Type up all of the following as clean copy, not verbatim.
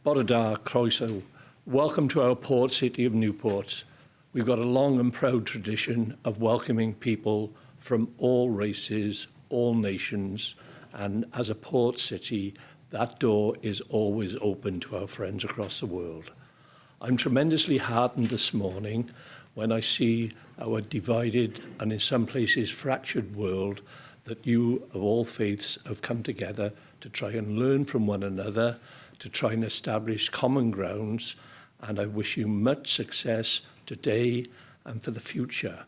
Borodar, Croeso, welcome to our port city of Newport. We've got a long and proud tradition of welcoming people from all races, all nations, and as a port city, that door is always open to our friends across the world. I'm tremendously heartened this morning when I see our divided and in some places fractured world that you of all faiths have come together to try and learn from one another, to try and establish common grounds, and I wish you much success today and for the future.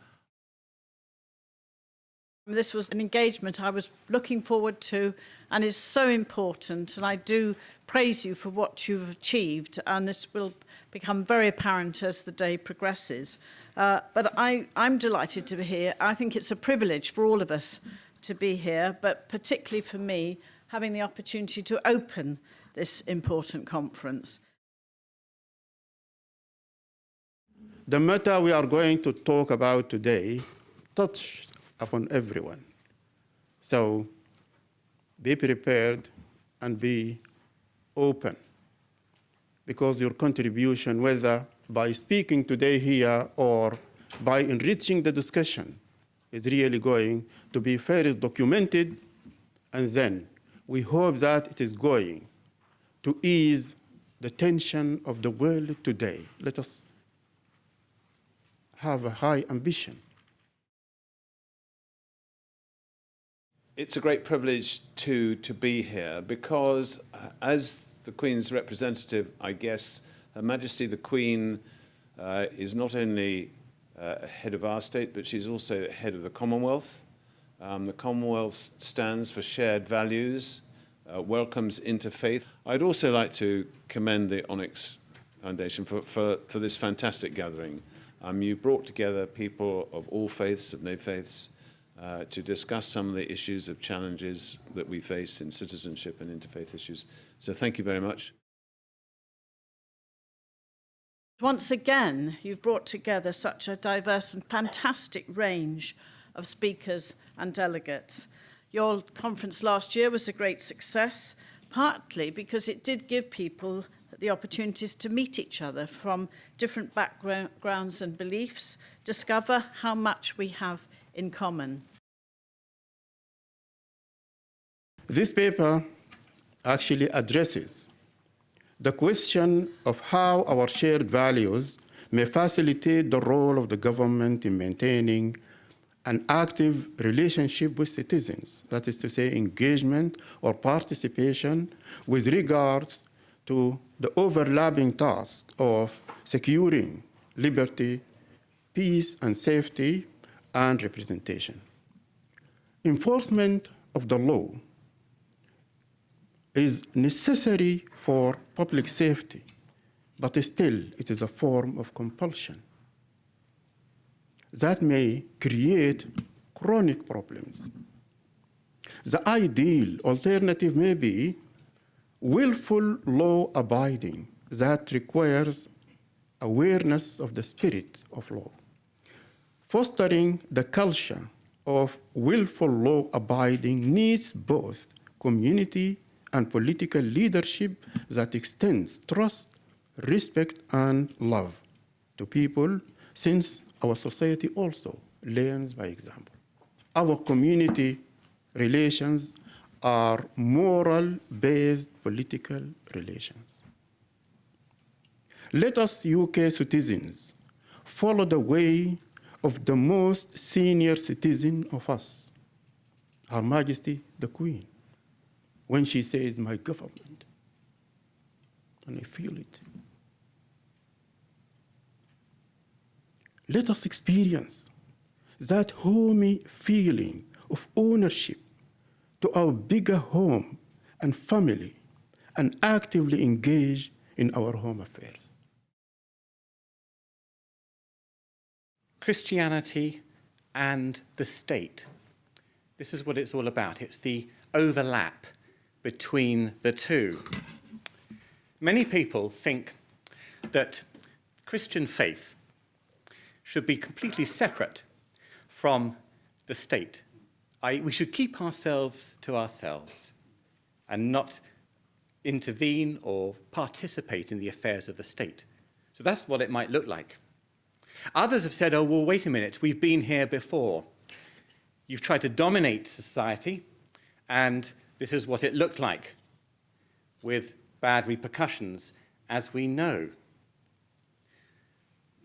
This was an engagement I was looking forward to and is so important, and I do praise you for what you've achieved, and it will become very apparent as the day progresses. But I'm delighted to be here. I think it's a privilege for all of us to be here, but particularly for me, having the opportunity to open this important conference. The matter we are going to talk about today touched upon everyone. So be prepared and be open, because your contribution, whether by speaking today here or by enriching the discussion, is really going to be first documented, and then we hope that it is going to ease the tension of the world today. Let us have a high ambition. It's a great privilege to be here because as the Queen's representative, I guess, Her Majesty the Queen is not only head of our state, but she's also head of the Commonwealth. The Commonwealth stands for shared values, welcomes interfaith. I'd also like to commend the Onyx Foundation for this fantastic gathering. You brought together people of all faiths, of no faiths, to discuss some of the issues of challenges that we face in citizenship and interfaith issues. So thank you very much. Once again, you've brought together such a diverse and fantastic range of speakers and delegates. Your conference last year was a great success, partly because it did give people the opportunities to meet each other from different backgrounds and beliefs, discover how much we have in common. This paper actually addresses the question of how our shared values may facilitate the role of the government in maintaining an active relationship with citizens, that is to say, engagement or participation with regards to the overlapping task of securing liberty, peace and safety, and representation. Enforcement of the law is necessary for public safety, but still it is a form of compulsion that may create chronic problems. The ideal alternative may be willful law abiding that requires awareness of the spirit of law. Fostering the culture of willful law abiding needs both community and political leadership that extends trust, respect, and love to people, since our society also learns by example. Our community relations are moral-based political relations. Let us UK citizens follow the way of the most senior citizen of us, Her Majesty the Queen, when she says, "My government," and I feel it. Let us experience that homey feeling of ownership to our bigger home and family, and actively engage in our home affairs. Christianity and the state. This is what it's all about. It's the overlap between the two. Many people think that Christian faith should be completely separate from the state. We should keep ourselves to ourselves and not intervene or participate in the affairs of the state. So that's what it might look like. Others have said, oh, well, wait a minute, we've been here before. You've tried to dominate society, and this is what it looked like, with bad repercussions, as we know.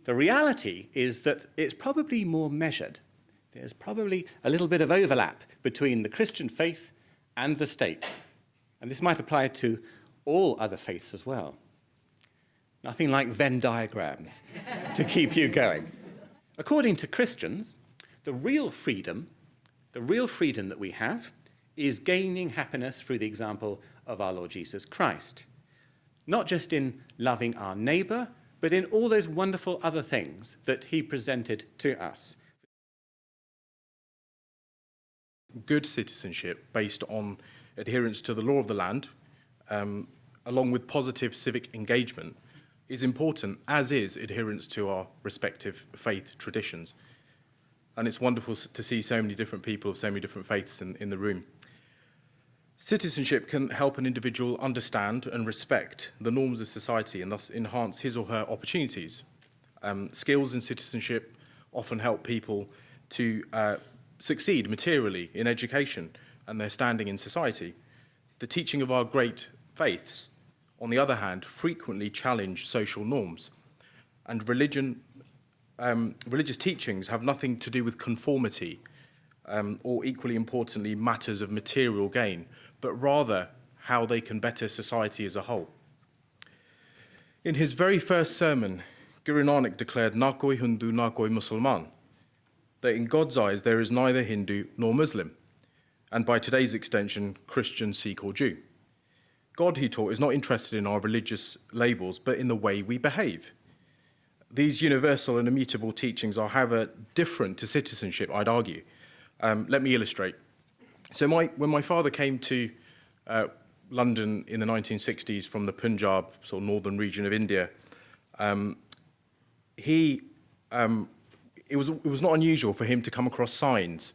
The reality is that it's probably more measured. There's probably a little bit of overlap between the Christian faith and the state. And this might apply to all other faiths as well. Nothing like Venn diagrams to keep you going. According to Christians, the real freedom that we have is gaining happiness through the example of our Lord Jesus Christ. Not just in loving our neighbor, but in all those wonderful other things that he presented to us. Good citizenship based on adherence to the law of the land, along with positive civic engagement, is important, as is adherence to our respective faith traditions. And it's wonderful to see so many different people of so many different faiths in the room. Citizenship can help an individual understand and respect the norms of society and thus enhance his or her opportunities. Skills in citizenship often help people to succeed materially in education and their standing in society. The teaching of our great faiths, on the other hand, frequently challenge social norms. And religious teachings have nothing to do with conformity or, equally importantly, matters of material gain, but rather how they can better society as a whole. In his very first sermon, Guru Nanak declared, "Na koi Hindu, na koi Musalman," that in God's eyes there is neither Hindu nor Muslim, and by today's extension, Christian, Sikh or Jew. God, he taught, is not interested in our religious labels, but in the way we behave. These universal and immutable teachings are, however, different to citizenship, I'd argue. Let me illustrate. So when my father came to London in the 1960s from the Punjab, sort of northern region of India, it was not unusual for him to come across signs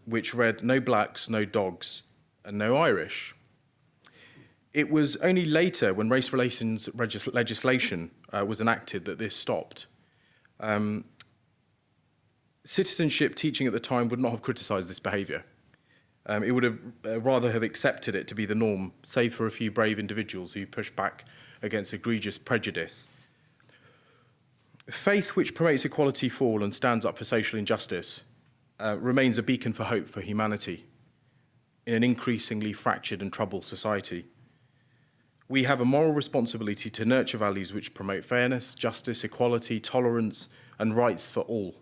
which read, "No blacks, no dogs, and no Irish." It was only later, when race relations legislation was enacted, that this stopped. Citizenship teaching at the time would not have criticised this behaviour. It would have rather have accepted it to be the norm, save for a few brave individuals who pushed back against egregious prejudice. Faith which promotes equality for all and stands up for social injustice remains a beacon for hope for humanity in an increasingly fractured and troubled society. We have a moral responsibility to nurture values which promote fairness, justice, equality, tolerance, and rights for all.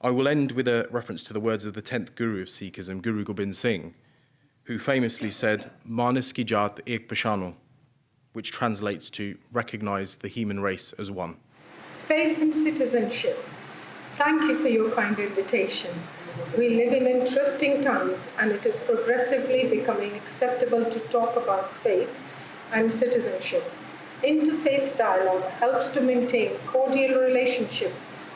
I will end with a reference to the words of the 10th Guru of Sikhism, Guru Gobind Singh, who famously said, "Manas ki jaat ek pashano," which translates to recognize the human race as one. Faith and Citizenship, thank you for your kind invitation. We live in interesting times, and it is progressively becoming acceptable to talk about faith and citizenship. Interfaith dialogue helps to maintain cordial relationship,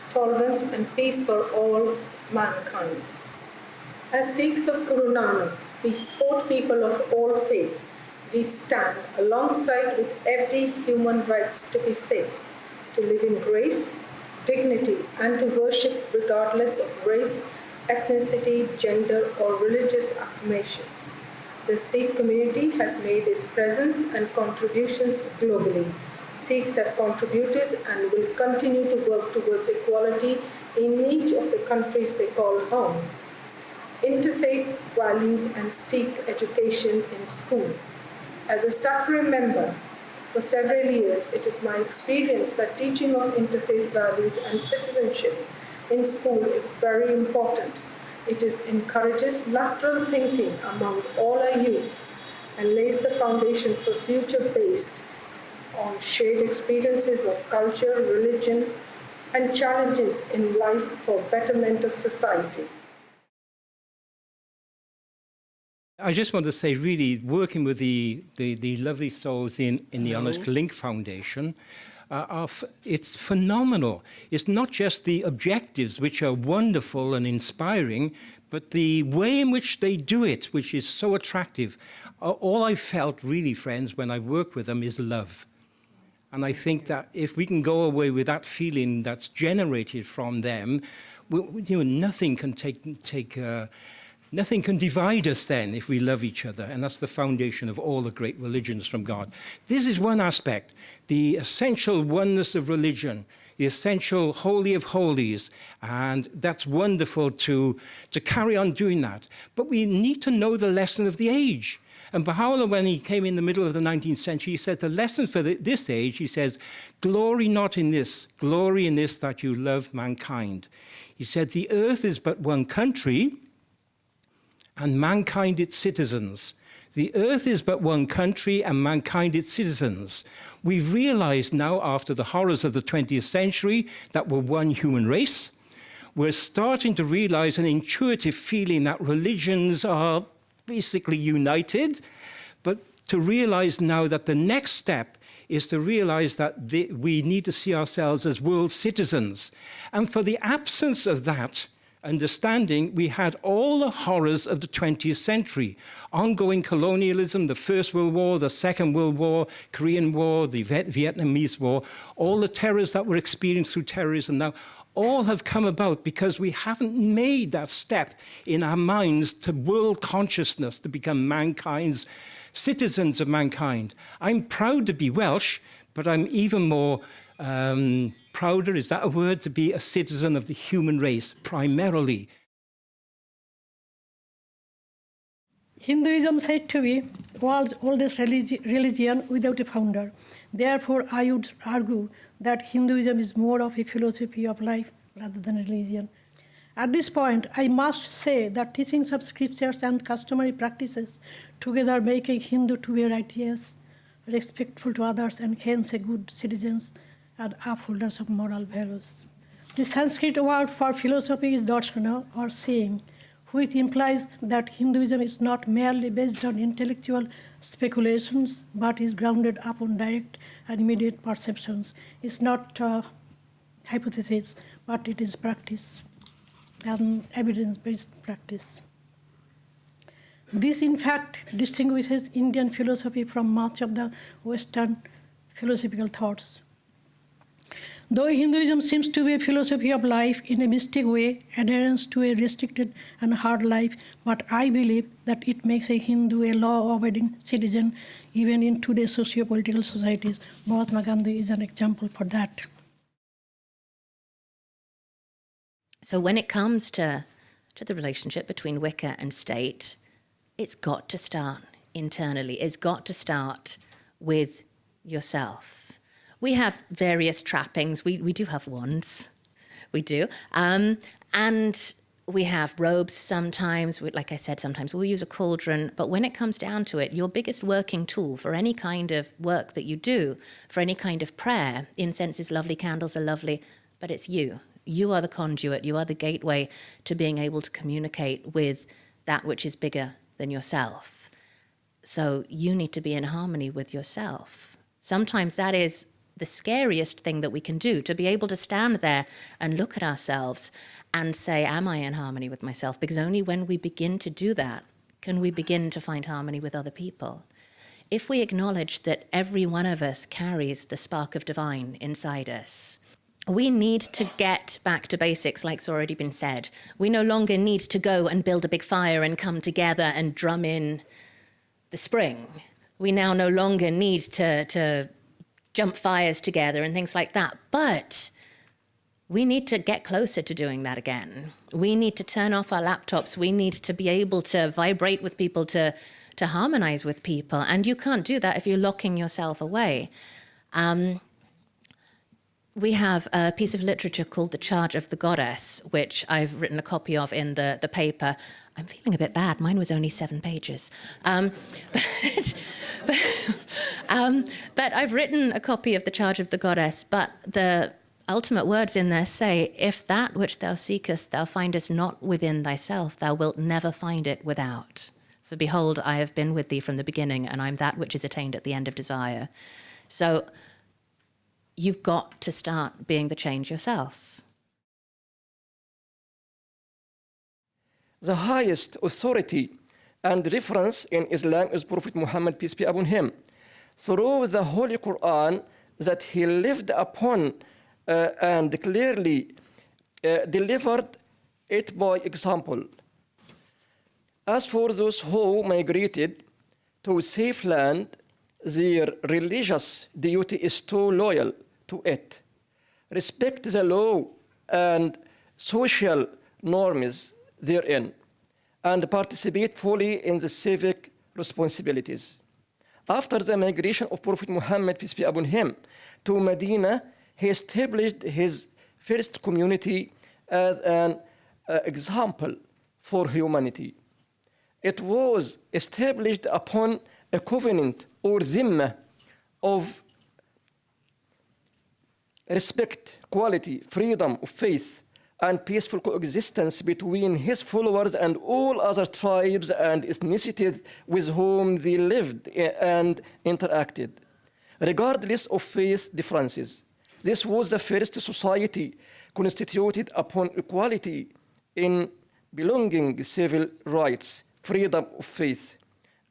tolerance, and peace for all mankind. As Sikhs of Guru Nanak, we support people of all faiths. We stand alongside with every human rights to be safe, to live in grace, dignity, and to worship regardless of race, ethnicity, gender, or religious affirmations. The Sikh community has made its presence and contributions globally. Sikhs have contributed and will continue to work towards equality in each of the countries they call home. Interfaith values and Sikh education in school. As a SAPRE member for several years, it is my experience that teaching of interfaith values and citizenship in school is very important. It encourages lateral thinking among all our youth and lays the foundation for future based on shared experiences of culture, religion, and challenges in life for betterment of society. I just want to say, really, working with the lovely souls in the Onyx Link Foundation, it's phenomenal. It's not just the objectives, which are wonderful and inspiring, But the way in which they do it, which is so attractive, all I felt really, friends, when I worked with them is love. And I think that if we can go away with that feeling that's generated from them, nothing can nothing can divide us then if we love each other. And that's the foundation of all the great religions from God. This is one aspect, the essential oneness of religion, the essential holy of holies. And that's wonderful to carry on doing that. But we need to know the lesson of the age. And Baha'u'llah, when he came in the middle of the 19th century, he said the lesson for this age, he says, glory not in this, glory in this that you love mankind. He said the earth is but one country and mankind its citizens. The earth is but one country and mankind its citizens. We've realized now, after the horrors of the 20th century, that we're one human race. We're starting to realize an intuitive feeling that religions are basically united, but to realize now that the next step is to realize that we need to see ourselves as world citizens. And for the absence of that understanding, we had all the horrors of the 20th century. Ongoing colonialism, the First World War, the Second World War, Korean War, the Vietnamese War, all the terrors that were experienced through terrorism now, all have come about because we haven't made that step in our minds to world consciousness, to become mankind's citizens of mankind. I'm proud to be Welsh, but I'm even more prouder, is that a word, to be a citizen of the human race, primarily. Hinduism said to be world's oldest religion without a founder. Therefore, I would argue that Hinduism is more of a philosophy of life rather than a religion. At this point, I must say that teachings of scriptures and customary practices together make a Hindu to be righteous, respectful to others, and hence a good citizens and upholders of moral values. The Sanskrit word for philosophy is darshana, or saying, which implies that Hinduism is not merely based on intellectual speculations, but is grounded upon direct and immediate perceptions. It's not hypothesis, but it is practice, evidence-based practice. This, in fact, distinguishes Indian philosophy from much of the Western philosophical thoughts. Though Hinduism seems to be a philosophy of life in a mystic way, adherence to a restricted and hard life, but I believe that it makes a Hindu a law-abiding citizen, even in today's socio-political societies. Mahatma Gandhi is an example for that. So when it comes to the relationship between Wicca and state, it's got to start internally. It's got to start with yourself. We have various trappings. We do have wands. We do. And we have robes sometimes. Like I said, sometimes we'll use a cauldron. But when it comes down to it, your biggest working tool for any kind of work that you do, for any kind of prayer, incense is lovely, candles are lovely, but it's you. You are the conduit. You are the gateway to being able to communicate with that which is bigger than yourself. So you need to be in harmony with yourself. Sometimes that is the scariest thing that we can do, to be able to stand there and look at ourselves and say, am I in harmony with myself? Because only when we begin to do that can we begin to find harmony with other people. If we acknowledge that every one of us carries the spark of divine inside us, we need to get back to basics, like's already been said. We no longer need to go and build a big fire and come together and drum in the spring. We now no longer need to jump fires together and things like that. But we need to get closer to doing that again. We need to turn off our laptops. We need to be able to vibrate with people, to harmonize with people. And you can't do that if you're locking yourself away. We have a piece of literature called The Charge of the Goddess, which I've written a copy of in the paper. I'm feeling a bit bad. Mine was only 7 pages. But I've written a copy of The Charge of the Goddess, but the ultimate words in there say, if that which thou seekest thou findest not within thyself, thou wilt never find it without. For behold, I have been with thee from the beginning, and I'm that which is attained at the end of desire. So you've got to start being the change yourself. The highest authority and reference in Islam is Prophet Muhammad, peace be upon him, through the Holy Quran that he lived upon and clearly delivered it by example. As for those who migrated to a safe land, their religious duty is to loyal to it, respect the law and social norms therein, and participate fully in the civic responsibilities. After the migration of Prophet Muhammad, peace be upon him, to Medina, he established his first community as an example for humanity. It was established upon a covenant or dhimma of respect, equality, freedom of faith, and peaceful coexistence between his followers and all other tribes and ethnicities with whom they lived and interacted, regardless of faith differences. This was the first society constituted upon equality in belonging, civil rights, freedom of faith,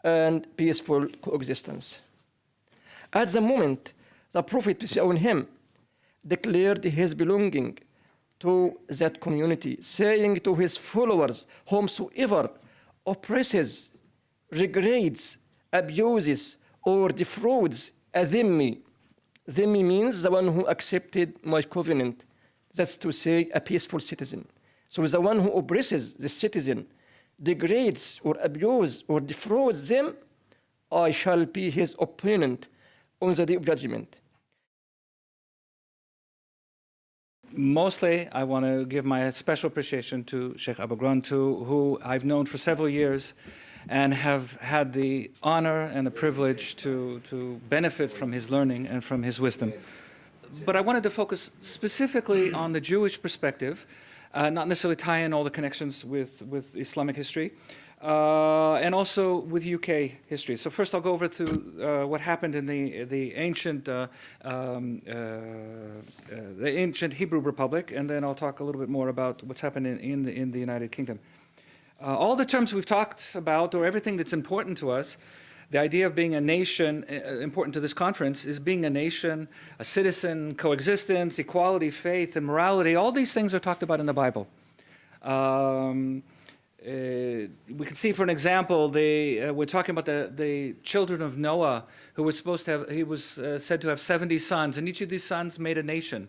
and peaceful coexistence. At the moment, the Prophet, peace be upon him, declared his belonging to that community, saying to his followers, whomsoever oppresses, regrets, abuses, or defrauds a dhimmi. Dhimmi means the one who accepted my covenant. That's to say, a peaceful citizen. So the one who oppresses the citizen, degrades or abuses or defrauds them, I shall be his opponent on the day of judgment. Mostly, I want to give my special appreciation to Sheikh Abu Ghran, who I've known for several years and have had the honor and the privilege to benefit from his learning and from his wisdom. But I wanted to focus specifically on the Jewish perspective, not necessarily tie in all the connections with Islamic history, and also with UK history. So first I'll go over to what happened in the ancient Hebrew Republic, and then I'll talk a little bit more about what's happened in the United Kingdom. All the terms we've talked about, or everything that's important to us, the idea of being a nation, important to this conference, is being a nation, a citizen, coexistence, equality, faith, and morality. All these things are talked about in the Bible. We can see, for an example, we're talking about the children of Noah, who was supposed to have, he was said to have 70 sons, and each of these sons made a nation.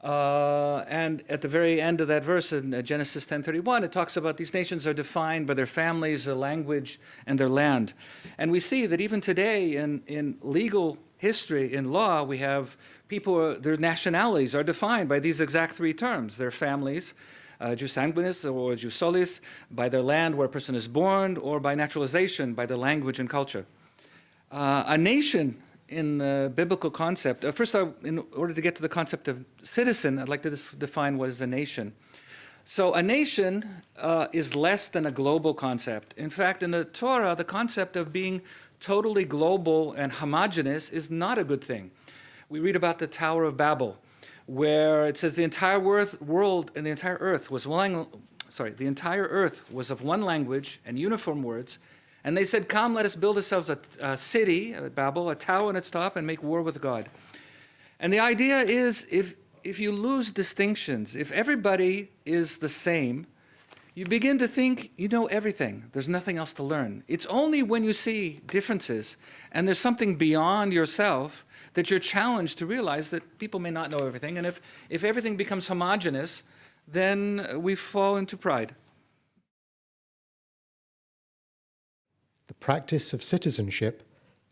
And at the very end of that verse in Genesis 10:31, it talks about these nations are defined by their families, their language, and their land. And we see that even today in legal history, in law, we have people, their nationalities are defined by these exact three terms: their families, jus sanguinis or jus solis, by their land where a person is born, or by naturalization, by their language and culture. A nation, in the biblical concept, first, in order to get to the concept of citizen, I'd like to define what is a nation. So a nation is less than a global concept. In fact, in the Torah, the concept of being totally global and homogeneous is not a good thing. We read about the Tower of Babel, where it says the entire world and the entire earth was the entire earth was of one language and uniform words. And they said, come, let us build ourselves a city, Babel, a tower on its top, and make war with God. And the idea is, if you lose distinctions, if everybody is the same, you begin to think you know everything. There's nothing else to learn. It's only when you see differences and there's something beyond yourself that you're challenged to realize that people may not know everything. And if everything becomes homogeneous, then we fall into pride. The practice of citizenship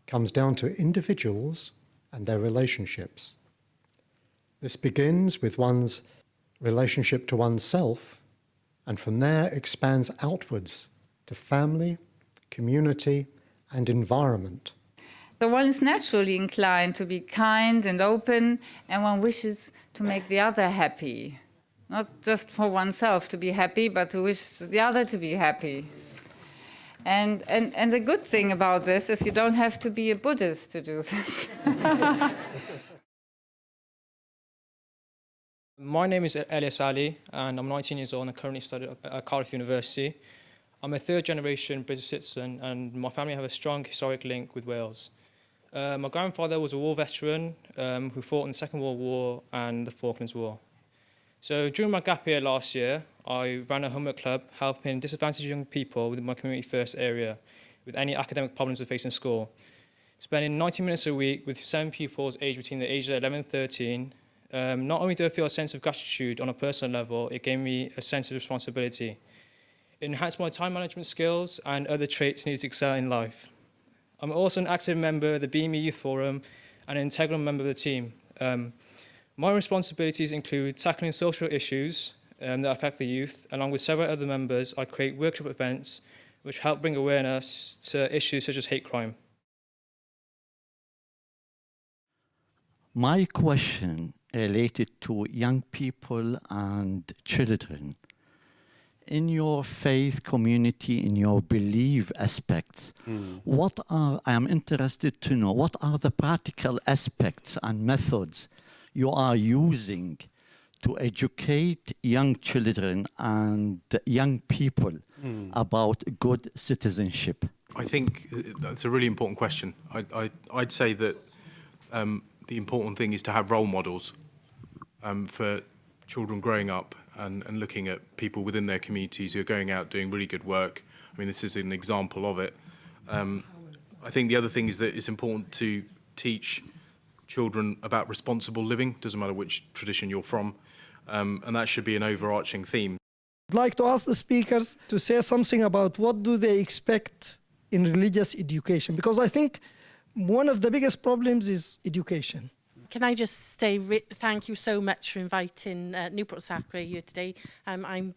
comes down to individuals and their relationships. This begins with one's relationship to oneself, and from there expands outwards to family, community, and environment. So one is naturally inclined to be kind and open, and one wishes to make the other happy. Not just for oneself to be happy, but to wish the other to be happy. And the good thing about this is you don't have to be a Buddhist to do this. My name is Eleyaas, and I'm 19 years old and I currently study at Cardiff University. I'm a third-generation British citizen, and my family have a strong historic link with Wales. My grandfather was a war veteran who fought in the Second World War and the Falklands War. So during my gap year last year, I ran a homework club helping disadvantaged young people within my community first area with any academic problems they face in school. Spending 90 minutes a week with 7 pupils aged between the ages of 11 and 13, not only do I feel a sense of gratitude on a personal level, it gave me a sense of responsibility. It enhanced my time management skills and other traits needed to excel in life. I'm also an active member of the BME Youth Forum and an integral member of the team. My responsibilities include tackling social issues that affect the youth. Along with several other members, I create workshop events which help bring awareness to issues such as hate crime. My question related to young people and children. In your faith community, in your belief aspects, I am interested to know, what are the practical aspects and methods you are using to educate young children and young people about good citizenship? I think that's a really important question. I'd say that the important thing is to have role models for children growing up and looking at people within their communities who are going out doing really good work. I mean, this is an example of it. I think the other thing is that it's important to teach children about responsible living, doesn't matter which tradition you're from, and that should be an overarching theme. I'd like to ask the speakers to say something about what do they expect in religious education, because I think one of the biggest problems is education. Can I just say thank you so much for inviting Newport Sacre here today. I'm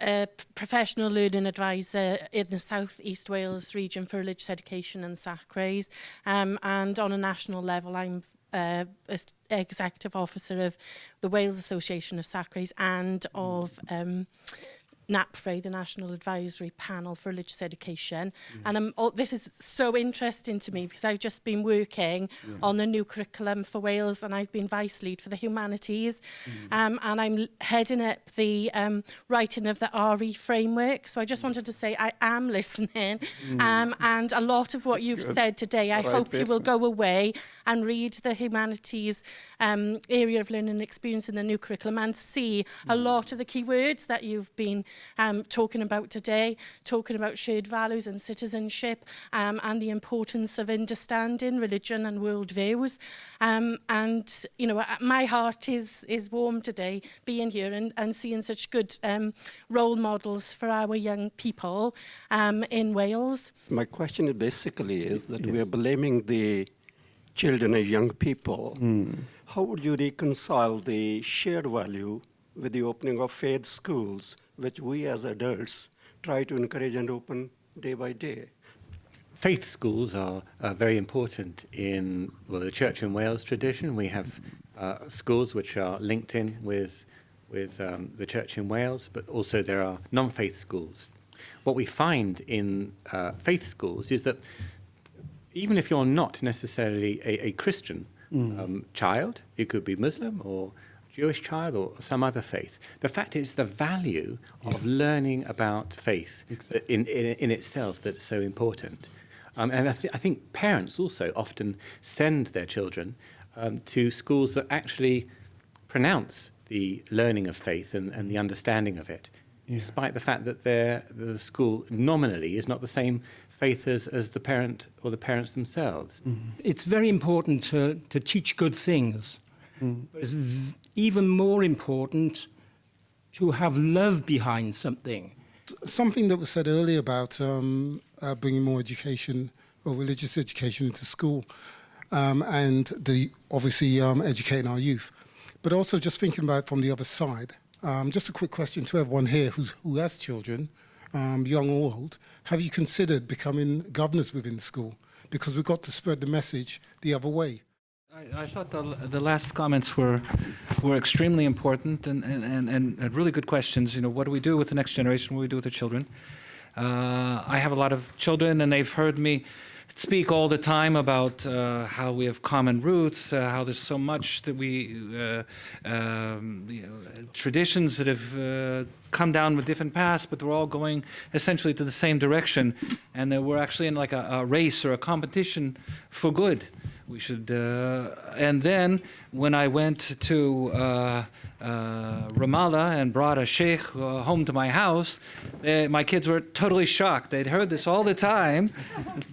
a professional learning advisor in the South East Wales region for religious education and sacres, and on a national level I'm executive officer of the Wales Association of Sacres and of NAPFRE, the National Advisory Panel for Religious Education. And this is so interesting to me because I've just been working on the new curriculum for Wales, and I've been vice lead for the humanities, and I'm heading up the writing of the RE framework. So I just wanted to say I am listening, and a lot of what you've said today, I hope you will go away and read the humanities area of learning and experience in the new curriculum and see a lot of the key words that you've been talking about today, talking about shared values and citizenship, and the importance of understanding religion and worldviews. And, you know, my heart is warm today being here and seeing such good role models for our young people in Wales. My question is basically is that we are blaming the children and young people. How would you reconcile the shared value with the opening of faith schools, which we as adults try to encourage and open day by day? Faith schools are very important in the Church in Wales tradition. We have schools which are linked in with the Church in Wales, but also there are non-faith schools. What we find in faith schools is that even if you're not necessarily a Christian child, you could be Muslim or Jewish child or some other faith. The fact is the value of learning about faith in itself that's so important. And I think parents also often send their children to schools that actually pronounce the learning of faith and the understanding of it, despite the fact that the school nominally is not the same faith as the parent or the parents themselves. It's very important to teach good things. But it's even more important to have love behind something. Something that was said earlier about bringing more education or religious education into school, and obviously educating our youth, but also just thinking about it from the other side. Just a quick question to everyone here who has children, young or old. Have you considered becoming governors within the school? Because we've got to spread the message the other way. I thought the last comments were extremely important and really good questions. You know, what do we do with the next generation? What do we do with the children? I have a lot of children, and they've heard me speak all the time about how we have common roots, how there's so much that we, traditions that have come down with different paths, but we're all going essentially to the same direction, and that we're actually in like a race or a competition for good. We should, and then when I went to Ramallah and brought a sheikh home to my house, my kids were totally shocked. They'd heard this all the time,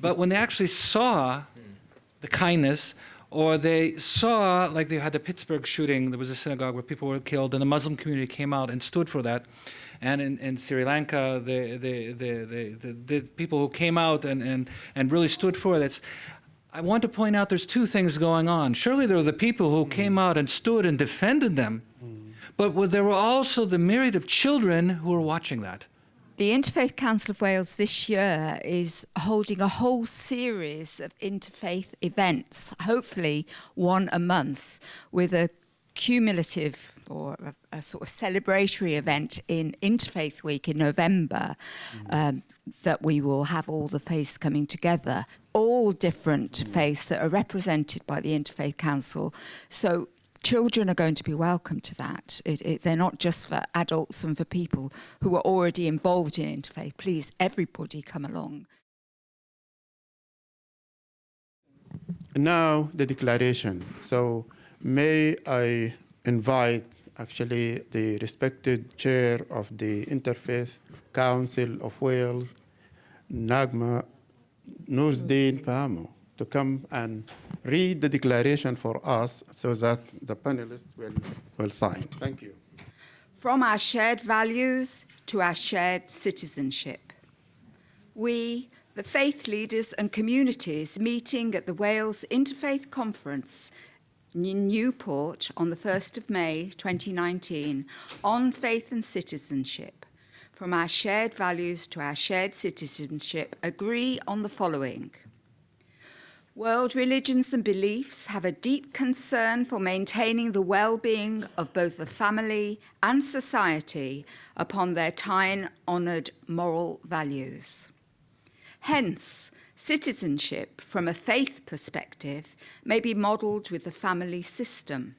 but when they actually saw the kindness, or they saw, like they had the Pittsburgh shooting, there was a synagogue where people were killed, and the Muslim community came out and stood for that. And in Sri Lanka, the people who came out and really stood for it. I want to point out there's two things going on. Surely there were the people who came out and stood and defended them, but there were also the myriad of children who were watching that. The Interfaith Council of Wales this year is holding a whole series of interfaith events, hopefully one a month, with a cumulative or a sort of celebratory event in Interfaith Week in November, that we will have all the faiths coming together, all different faiths that are represented by the Interfaith Council. So children are going to be welcome to that. They're not just for adults and for people who are already involved in interfaith. Please, everybody come along. Now the declaration. So may I invite actually the respected chair of the Interfaith Council of Wales, Ngakpa Nursdeen Pamo, to come and read the declaration for us so that the panelists will sign. Thank you. From our shared values to our shared citizenship. We, the faith leaders and communities meeting at the Wales Interfaith Conference in Newport on the 1st of May 2019 on faith and citizenship, from our shared values to our shared citizenship, agree on the following. World religions and beliefs have a deep concern for maintaining the well-being of both the family and society upon their time-honoured moral values. Hence, citizenship from a faith perspective may be modelled with the family system.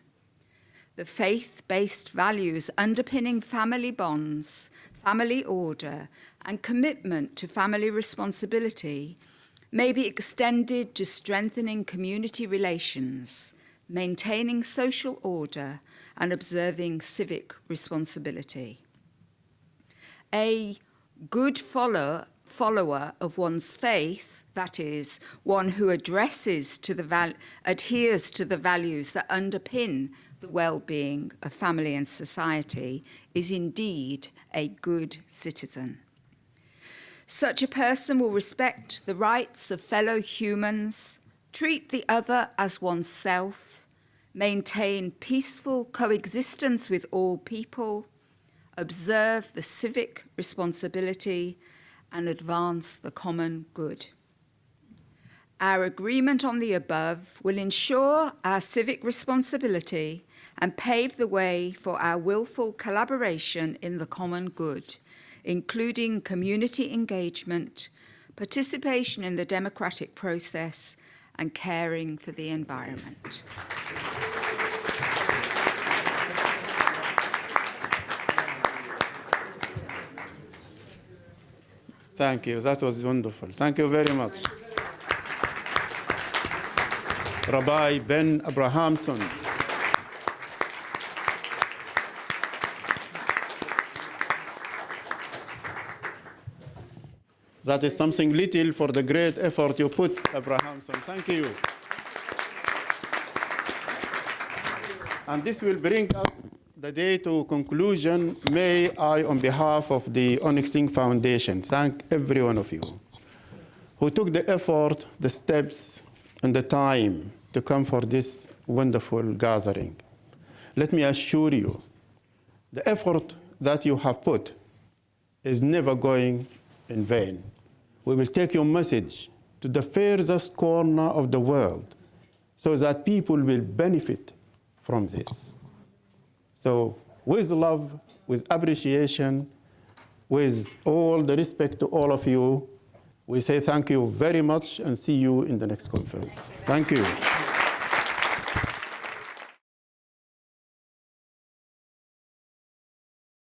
The faith-based values underpinning family bonds, family order, and commitment to family responsibility may be extended to strengthening community relations, maintaining social order, and observing civic responsibility. A good follower of one's faith, that is, one who adheres to the values that underpin the well-being of family and society, is indeed a good citizen. Such a person will respect the rights of fellow humans, treat the other as oneself, maintain peaceful coexistence with all people, observe the civic responsibility, and advance the common good. Our agreement on the above will ensure our civic responsibility and pave the way for our willful collaboration in the common good, including community engagement, participation in the democratic process, and caring for the environment. Thank you. That was wonderful. Thank you very much. Rabbi Ben Abrahamson. That is something little for the great effort you put, Abrahamson. Thank you. And this will bring us the day to conclusion. May I, on behalf of the Onyx Link Foundation, thank every one of you who took the effort, the steps, and the time to come for this wonderful gathering. Let me assure you, the effort that you have put is never going in vain. We will take your message to the furthest corner of the world so that people will benefit from this. So with love, with appreciation, with all the respect to all of you, we say thank you very much and see you in the next conference. Thank you.